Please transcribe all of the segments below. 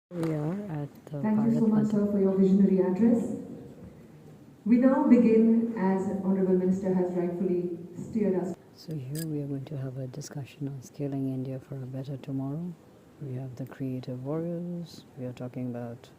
We are at the Thank you Bharat so much, Mandap. sir, for your visionary address. We now begin as Honorable Minister has rightfully steered us. So here we are going to have a discussion on scaling India for a better tomorrow. We have the creative warriors. We are talking about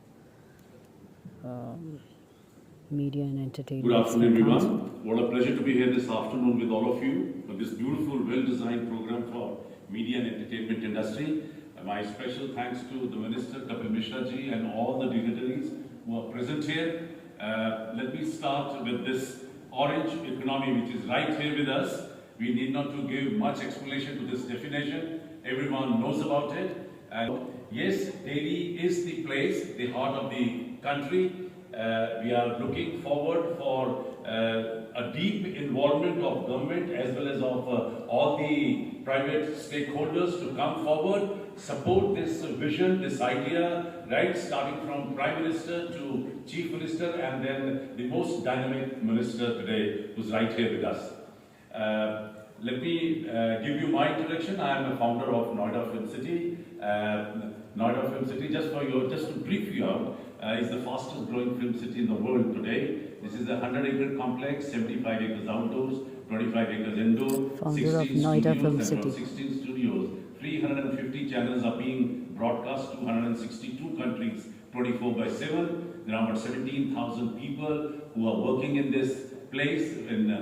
media and entertainment. Good afternoon, everyone. What a pleasure to be here this afternoon with all of you for this beautiful, well-designed program for media and entertainment industry. My special thanks to the Minister Kapil Mishra ji and all the dignitaries who are present here. Let me start with this orange economy, which is right here with us. We need not to give much explanation to this definition. Everyone knows about it. Yes, Delhi is the place, the heart of the country. We are looking forward for a deep involvement of government as well as of all the private stakeholders to come forward, support this vision, this idea, right, starting from Prime Minister to Chief Minister and then the most dynamic minister today who's right here with us. Let me give you my introduction. I am a founder of Noida Film City. Noida Film City, just to brief you out, is the fastest growing film city in the world today. This is a 100-acre complex, 75 acres outdoors, 25 acres indoor, Founder of Noida Film studios, City. 16 studios, 350 channels are being broadcast to 162 countries, 24/7. There are about 17,000 people who are working in this place in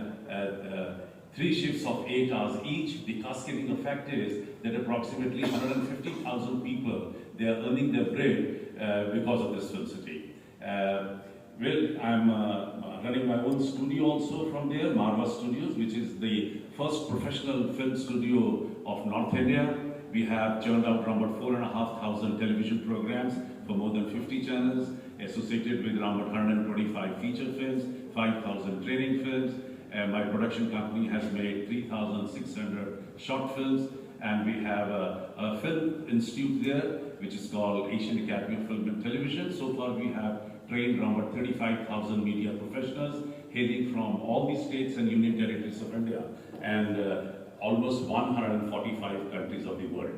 3 shifts of 8 hours each. The cascading effect is that approximately 150,000 people, they are earning their bread because of this film city. I'm running my own studio also from there, Marva Studios, which is the first professional film studio of North India. We have churned out around about 4,500 television programs for more than 50 channels, associated with around 125 feature films, 5,000 training films. My production company has made 3,600 short films, and we have a film institute there, which is called Asian Academy of Film and Television. So far, we have trained around 35,000 media professionals, hailing from all the states and union territories of India, and almost 145 countries of the world.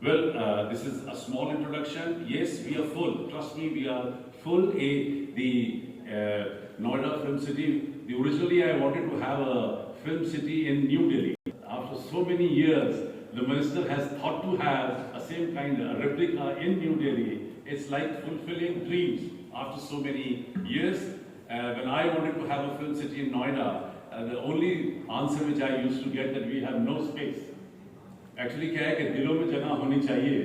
Well, this is a small introduction. Yes, we are full. Trust me, we are full. The Noida Film City. Originally, I wanted to have a film city in New Delhi. After so many years, the minister has thought to have a same kind of replica in New Delhi. It's like fulfilling dreams after so many years. When I wanted to have a film city in Noida, the only answer which I used to get that we have no space. Actually क्या है कि दिलों में जगह होनी चाहिए,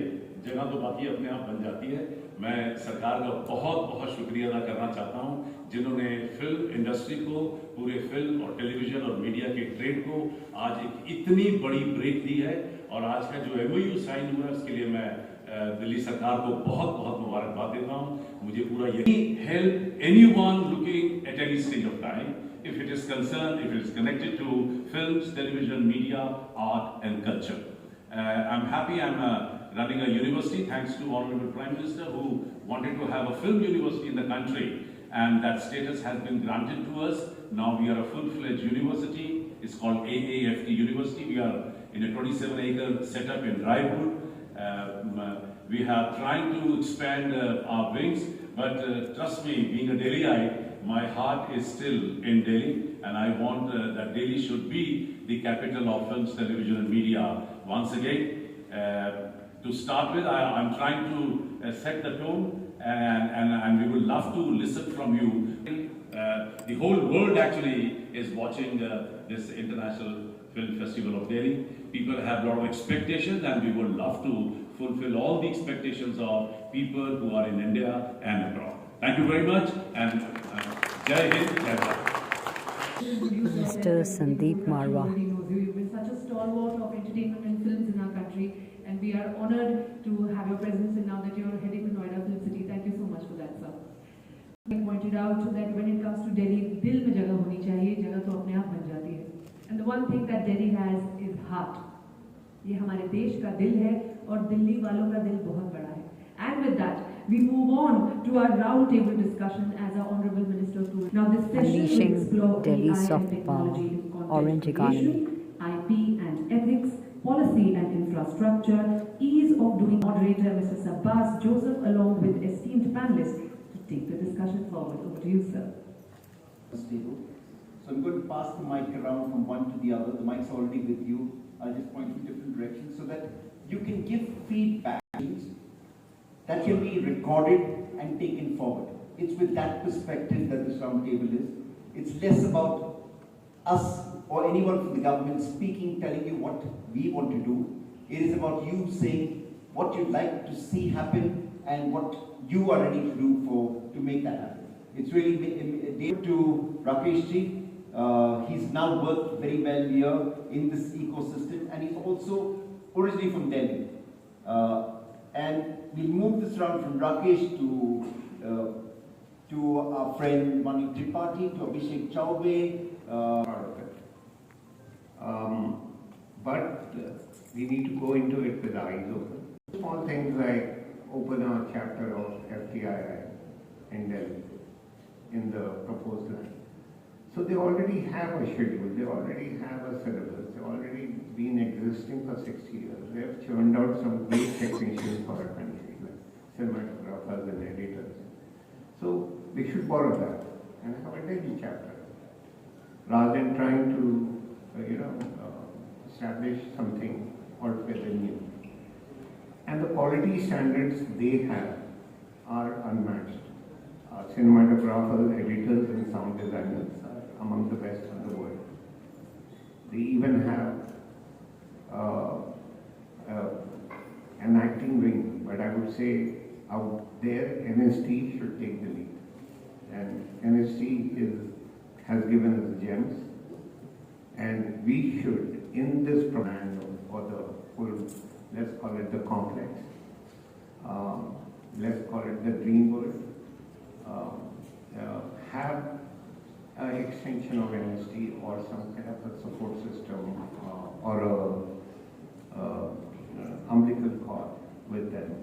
जगह तो बाकी अपने आप बन जाती है. मैं सरकार का बहुत बहुत शुक्रिया अदा करना चाहता हूँ जिन्होंने फिल्म इंडस्ट्री को, पूरे फिल्म और टेलीविजन और मीडिया के ट्रेड को आज एक इतनी बड़ी ब्रेक दी है. और आज का जो MOU साइन हुआ है उसके लिए मैं दिल्ली सरकार को बहुत बहुत मुबारकबाद देता हूँ. मुझे पूरा यकीन help anyone looking at any stage of time, if it is concerned, if it is connected to films, television, media, art and culture. I'm happy I'm running a university thanks to Honorable Prime Minister who wanted to have a film university in the country, and that status has been granted to us. Now we are a full-fledged university. It's called AAFT University. We are in a 27-acre setup in Raipur. We are trying to expand our wings, but trust me, being a Delhiite, my heart is still in Delhi, and I want that Delhi should be the capital of films, television and media once again. To start with, I'm trying to set the tone, and we would love to listen from you. The whole world actually is watching this International Film Festival of Delhi. People have a lot of expectations, and we would love to fulfill all the expectations of people who are in India and abroad. Thank you very much, and Jai Hind, Jai Bharat. Mr. Sandeep Marwa. You've been such a stalwart of entertainment and films in our country, and we are honored to have your presence, and now that you're heading the Noida Film City. Thank you so much for that, sir. You pointed out that when it comes to Delhi, dil mein jagah honi chahiye, jagah to apne aap ban jati hai. And the one thing that Delhi has is heart. ये हमारे देश का दिल है और दिल्ली वालों का दिल बहुत बड़ा है. And with that, we move on to our round table discussion as our Honorable Minister told. Now this session will Unleashing explore Delhi's AI soft and technology power, in content orange economy. creation, IP and ethics, policy and infrastructure, ease of doing moderator Mr. Abbas Joseph along with esteemed panelists to take the discussion forward. Over to you, sir. Stable. So I'm going to pass the mic around from one to the other. The mic's already with you. I'll just point in different directions so that you can give feedback that can be recorded and taken forward. It's with that perspective that this round table is. It's less about us or anyone from the government speaking, telling you what we want to do. It is about you saying what you'd like to see happen and what you are ready to do to make that happen. It's really dear to Rakesh ji. He's now worked very well here in this ecosystem, and he's also originally from Delhi. And we'll move this round from Rakesh to our friend Mani Tripathi, to Abhishek Chaubey. Part of it. But we need to go into it with eyes open. Small things like open a chapter of FTII in Delhi in the proposed line. So they already have a schedule, they already have a syllabus, they've already been existing for 60 years. They have churned out some great technicians for our country, like cinematographers and editors. So we should borrow that and have a Delhi chapter, rather than trying to, establish something altogether new. And the quality standards they have are unmatched. Cinematographers, editors, and sound designers are among the best in the world. They even have an acting wing, but I would say out there, NST should take the lead. And NST has given us gems, and we should, in this program or the full, let's call it the complex, let's call it the dream world, have an extension of NST or some kind of a support system or a umbilical cord with them.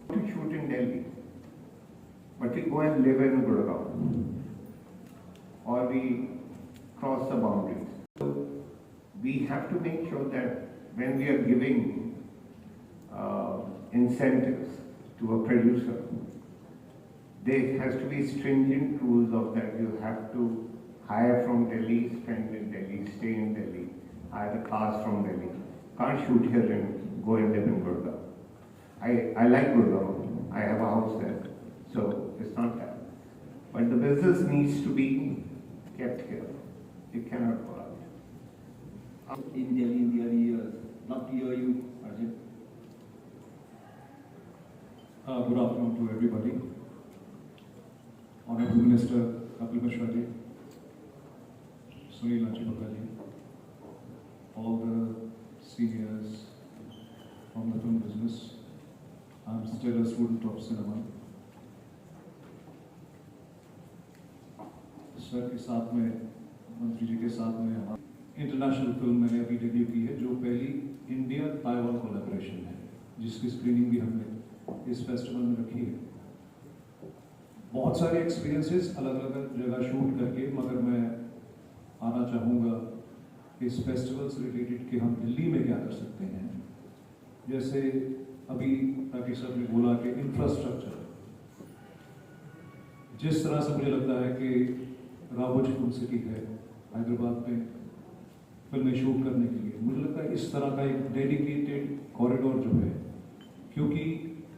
To shoot in Delhi, but we go and live in Gurgaon, or we cross the boundaries. So we have to make sure that when we are giving incentives to a producer, there has to be stringent rules of that. You have to hire from Delhi, spend in Delhi, stay in Delhi, hire the cars from Delhi. Can't shoot here and go and live in Gurgaon. I like Gurgaon. I have a house there, so it's not that. But the business needs to be kept here. It cannot go out. In Delhi in the early years. Not to hear you, Arjun. Good afternoon to everybody. Honorable Minister Kapil Mishra ji, Sunil Nachibakka ji, all the seniors from the film business. I'm still a student of cinema. Sir के साथ में, मंत्री जी के साथ में हमारी international film मैंने अभी डेब्यू की है, जो पहली इंडिया ताइवान कोलैबोरेशन है, जिसकी स्क्रीनिंग भी हमने इस फेस्टिवल में रखी है। बहुत सारे एक्सपीरियंसेस अलग अलग जगह शूट करके, मगर मैं आना चाहूँगा इस फेस्टिवल से रिलेटेड कि हम दिल्ली में क्या कर सकते हैं। जैसे अभी राकेश सर ने बोला कि इंफ्रास्ट्रक्चर, जिस तरह से मुझे लगता है कि रामोजी फिल्म सिटी है हैदराबाद में फिल्में शूट करने के लिए, मुझे लगता है इस तरह का एक डेडिकेटेड कॉरिडोर जो है, क्योंकि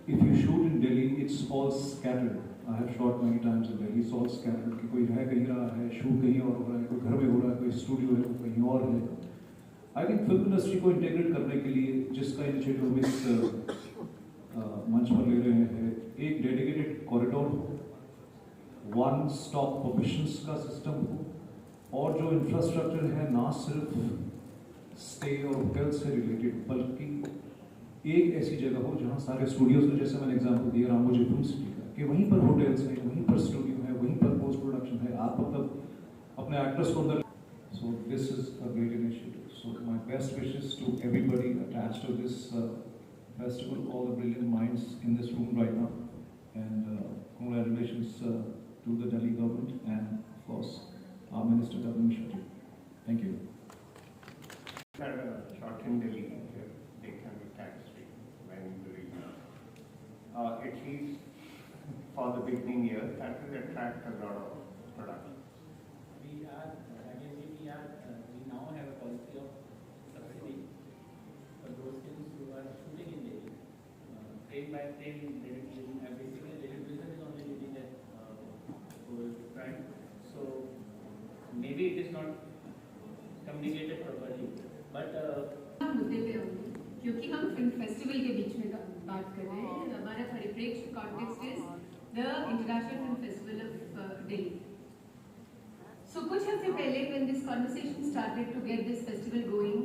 if you shoot in Delhi it's all scattered. I have shot many times in Delhi, it's all scattered कि कोई रह कहीं रहा है, शूट कहीं और हो रहा है, कोई घर में हो रहा है, कोई स्टूडियो है, कोई कहीं और है। आई थिंक फिल्म इंडस्ट्री को इंटीग्रेट करने के लिए जिसका इनिशिएटिव हम इस मंच पर ले रहे हैं, एक डेडिकेटेड कॉरिडोर हो, वन स्टॉप प्रोफेशंस का सिस्टम हो, और जो इंफ्रास्ट्रक्चर है ना सिर्फ स्टे और होटल से रिलेटेड, बल्कि एक ऐसी जगह हो जहाँ सारे स्टूडियोज में, जैसे मैंने एग्जांपल दिया रामोजी फिल्म सिटी का, कि वहीं पर होटल्स हैं, वहीं पर स्टूडियो है, वहीं पर पोस्ट प्रोडक्शन है, आप मतलब अपने एक्टर्स को अंदर। So this is a great initiative. So my best wishes to everybody attached to this festival, all the brilliant minds in this room right now, and congratulations to the Delhi government and of course our Minister Kapil Mishra ji. Thank you. Shot in Delhi. at least for the beginning year, that will attract a lot of production. We are, we now have a policy of subsidy for those films who are shooting in Delhi. Frame by frame, basically, television is only getting that whole front. So maybe it is not communicated properly, but मुद्दे पे आऊंगी क्योंकि हम film festival के बीच में बात कर रहे हैं. हमारा परिप्रेक्ष्य context is the international film festival of Delhi. So कुछ हफ्ते पहले when this conversation started to get this festival going,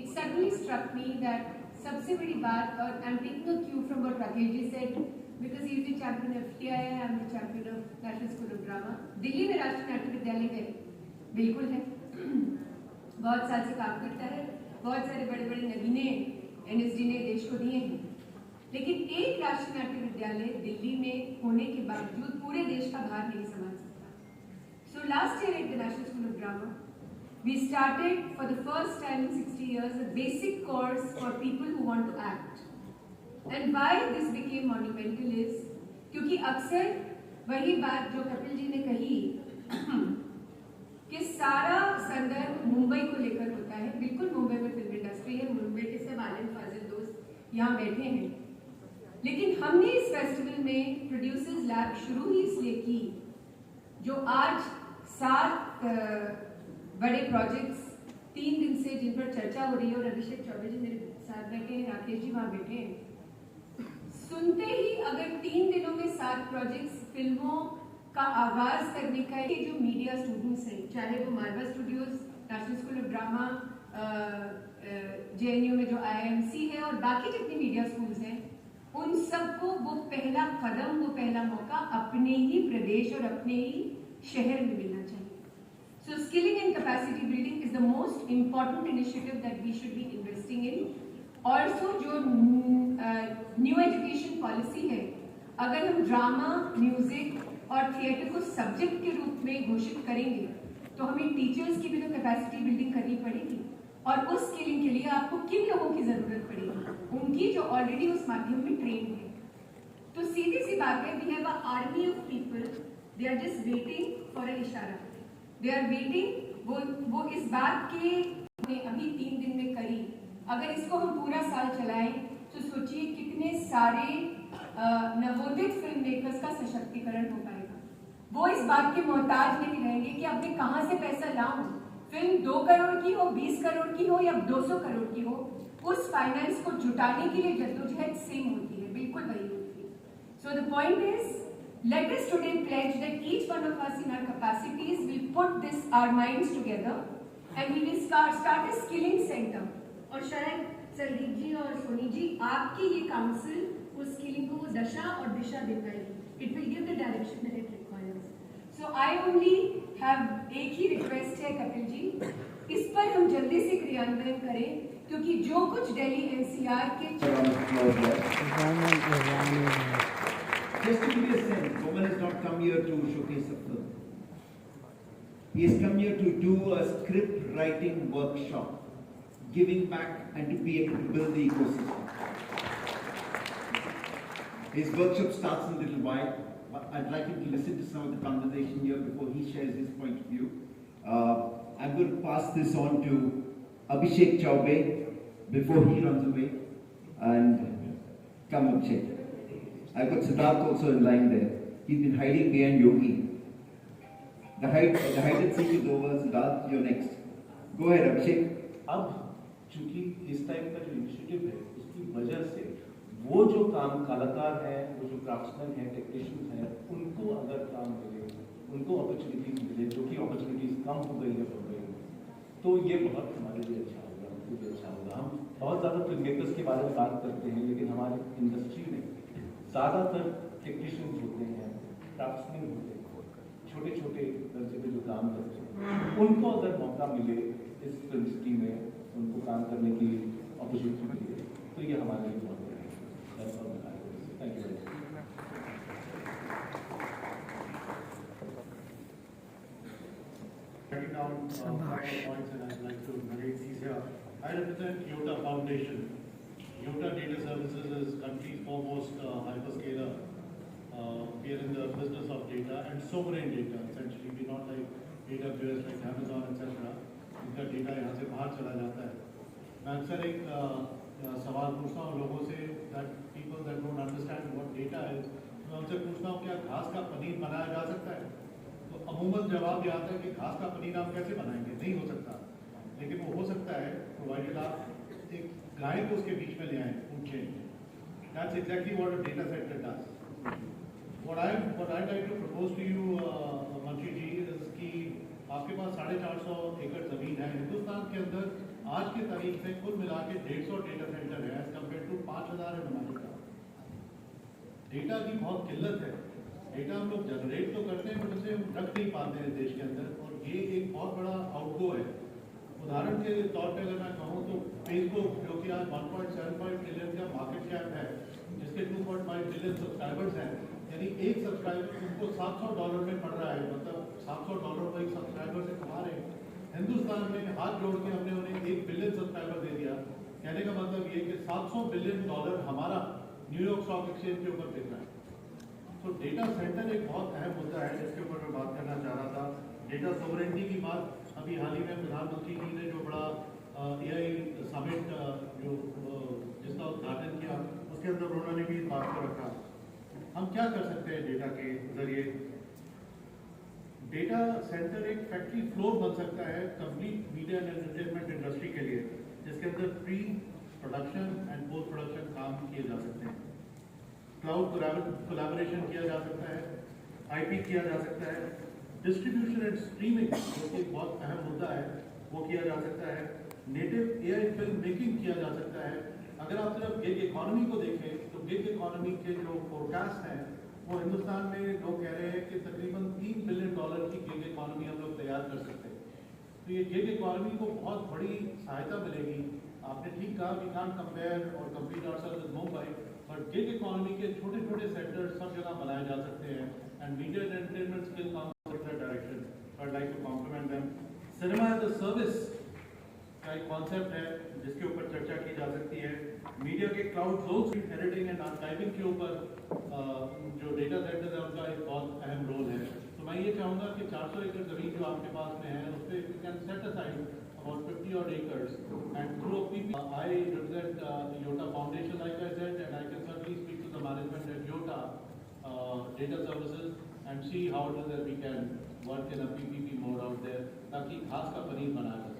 it suddenly struck me that सबसे बड़ी बात, और I'm taking a cue from what Rakesh ji said because he is the champion of FTII, I'm the champion of National School of Drama. Delhi में राष्ट्रीय नाट्य विद्यालय है, बिल्कुल है, बहुत साल से काम करता है, बहुत सारे बड़े बड़े नगीने NSD ने देश को दिए हैं, लेकिन एक राष्ट्रीय नाट्य विद्यालय दिल्ली में होने के बावजूद पूरे देश का भार नहीं संभाल सकता. So last year at the National School of Drama, we started for the first time in 60 years a basic course for people who want to act. And why this became monumental is क्योंकि अक्सर वही बात जो कपिल जी ने कही कि सारा संदर्भ मुंबई को लेकर होता है. बिल्कुल मुंबई में फिल्म इंडस्ट्री है, मुंबई के सब आलिम फाजिल दोस्त यहाँ बैठे हैं, लेकिन हमने इस फेस्टिवल में प्रोड्यूसर्स लैब शुरू ही इसलिए की जो आज 7 बड़े प्रोजेक्ट्स 3 दिन से जिन पर चर्चा हो रही है, और अभिषेक चौबे जी मेरे साथ बैठे हैं, राकेश जी वहाँ बैठे हैं, सुनते ही अगर 3 दिनों में 7 प्रोजेक्ट्स फिल्मों का आगाज करने का, ये जो मीडिया स्टूडेंट्स हैं, चाहे वो Marwah studios, national school of drama, JNU में जो IIMC है और बाकी जितनी मीडिया स्कूल्स हैं, उन सबको वो पहला कदम, वो पहला मौका अपने ही प्रदेश और अपने ही शहर में मिलना चाहिए. So skilling and capacity building is the most important initiative that we should be investing in. Also जो न्यू एजुकेशन पॉलिसी है, अगर हम ड्रामा, म्यूजिक और थिएटर को सब्जेक्ट के रूप में घोषित करेंगे तो हमें टीचर्स की भी तो कैपेसिटी बिल्डिंग करनी पड़ेगी, और उस स्किलिंग के लिए आपको किन लोगों की जरूरत पड़ेगी, उनकी जो ऑलरेडी उस माध्यम में ट्रेन है. तो सीधी सी बात है, we have a army of people, they are just waiting for a इशारा, दे आर वेटिंग. वो इस बात के अभी 3 दिन में करी, अगर इसको हम पूरा साल चलाएं तो सोचिए कितने सारे नवोदित फिल्म मेकर्स का सशक्तिकरण हो पाएगा. वो इस बात के मोहताज नहीं रहेंगे कि अब मैं कहाँ से पैसा लाऊं, फिल्म 2 करोड़ की हो, 20 करोड़ की हो या 200 करोड़ की हो, उस फाइनेंस को जुटाने के लिए जद्दोजहद सेम होती है, बिल्कुल वही होती है. So the point is, let us today pledge that each one of us in our capacities will put our minds together and we will start a skilling center. और शायद सरदीप जी और सोनी जी, आपकी ये काउंसिल उस स्किलिंग को वो दशा और दिशा दे पाएगी. It will give the direction that it requires. So I only have एक ही रिक्वेस्ट है कपिल जी, इस पर हम जल्दी से क्रियान्वयन करें, क्योंकि जो कुछ दिल्ली NCR के Just to give you a sense, Roman has not come here to showcase a film. He has come here to do a script writing workshop, giving back and to be able to build the ecosystem. His workshop starts in a little while. I'd like him to listen to some of the conversation here before he shares his point of view. I'm going to pass this on to Abhishek Chaubey before he runs away. And come Abhishek. I've got Siddharth also in line there. He's been hiding behind Yogi. The hide and seek is over. Siddharth, you're next. Go ahead, Abhishek. अब चूंकि इस type का जो initiative है, उसकी वजह से वो जो काम कलाकार हैं, वो जो क्राफ्ट्समैन हैं, टेक्नीशियंस हैं, उनको अगर काम मिले, उनको अपॉर्चुनिटीज मिले, जो कि अपॉर्चुनिटीज कम हो गई है मुंबई में, तो ये बहुत हमारे लिए अच्छा होगा, हमको भी अच्छा होगा. हम बहुत ज़्यादा फिल्म मेकर्स के बारे में बात करते हैं, लेकिन हमारी इंडस्ट्री में ज़्यादातर टेक्नीशियंस होते हैं, क्राफ्ट्समैन होते हैं, छोटे छोटे दर्जे पे जो काम करते हैं, उनको अगर मौका मिले इस फिल्म सिटी में उनको काम करने की अपॉर्चुनिटी मिले, तो ये हमारे लिए बहुत बड़ा है. Thank you. Writing down a couple of points and I'd like to narrate these here. I represent YOTA Foundation. YOTA Data Services is country's foremost in the business of data and sovereign data. Essentially, we're not like AWS, like Amazon, etc. इनका data यहाँ से बाहर चला जाता है. मैं अक्सर एक सवाल पूछता हूँ लोगों से that people that don't understand what data is, मैं उनसे पूछता हूँ क्या घास का पनीर बनाया जा सकता है? तो अमूमन जवाब ये आता है कि घास का पनीर आप कैसे बनाएंगे, नहीं हो सकता. लेकिन वो हो सकता है प्रोवाइडेड आप एक गाय को उसके बीच में ले आए food chain. That's exactly what a data center does. What I'd like to propose to you, मंत्री जी, is कि आपके पास 450 एकड़ जमीन है. हिंदुस्तान के अंदर आज के तारीख में कुल मिला के 150 डेटा सेंटर है as compare to 5000 in America. Data की बहुत किल्लत है. डेटा हम लोग जनरेट तो करते हैं बट उसे हम रख नहीं पाते हैं देश के अंदर, और ये एक बहुत बड़ा आउटगो है. उदाहरण के तौर पे अगर मैं कहूँ तो फेसबुक, जो कि आज 1.75 ट्रिलियन का मार्केट कैप है, जिसके 2.5 बिलियन सब्सक्राइबर्स हैं, यानी एक सब्सक्राइबर उनको $700 में पड़ रहा है, मतलब $700 पर एक सब्सक्राइबर से कमा रहे हैं. हिंदुस्तान में हाथ जोड़ के हमने उन्हें 1 बिलियन सब्सक्राइबर दे दिया. कहने का मतलब ये कि $700 बिलियन हमारा न्यूयॉर्क स्टॉक एक्सचेंज के ऊपर बिक रहा है. तो डेटा सेंटर एक बहुत अहम मुद्दा है जिसके ऊपर मैं बात करना चाह रहा था. डेटा सोवरेंटी की बात अभी हाल ही में प्रधानमंत्री जी ने जो बड़ा AI समिट जिसका उद्घाटन किया, उसके अंदर उन्होंने भी इस बात को रखा. हम क्या कर सकते हैं डेटा के जरिए? डेटा सेंटर एक फैक्ट्री फ्लोर बन सकता है complete media and entertainment industry के लिए, जिसके अंदर pre production and post production काम किए जा सकते हैं. क्लाउड कोलैबोरेशन किया जा सकता है, IP किया जा सकता है, डिस्ट्रीब्यूशन एंड स्ट्रीमिंग जो कि एक बहुत अहम मुद्दा है वो किया जा सकता है, नेटिव AI फिल्म मेकिंग किया जा सकता है. अगर आप सिर्फ गिग इकोनॉमी को देखें तो गिग इकोनॉमी के जो फोरकास्ट हैं वो हिंदुस्तान में लोग कह रहे हैं कि तकरीबन $3 बिलियन की गिग इकोनॉमी हम लोग तैयार कर सकते हैं. तो ये गिग इकोनॉमी को बहुत बड़ी सहायता मिलेगी. आपने ठीक कहा वी कांट कंपेयर और compete ourselves with Mumbai, but gig economy के छोटे छोटे सेंटर सब जगह बनाए जा सकते हैं and media and entertainment skill comes in that direction. I like to compliment them. Cinema as a service का एक कॉन्सेप्ट है जिसके ऊपर चर्चा की जा सकती है. मीडिया के cloud zones editing and archiving के ऊपर जो डेटा सेंटर है उनका एक बहुत अहम रोल है. तो मैं ये चाहूँगा कि 400 एकड़ जमीन जो आपके पास में है उस पर you can set aside about 50 odd acres and through a PP. I represent Yota Foundation, like I said, and I can certainly speak to the management at Yota Data Services and see how it is that we can work in a PPP mode out there ताकि घास का पनीर बनाया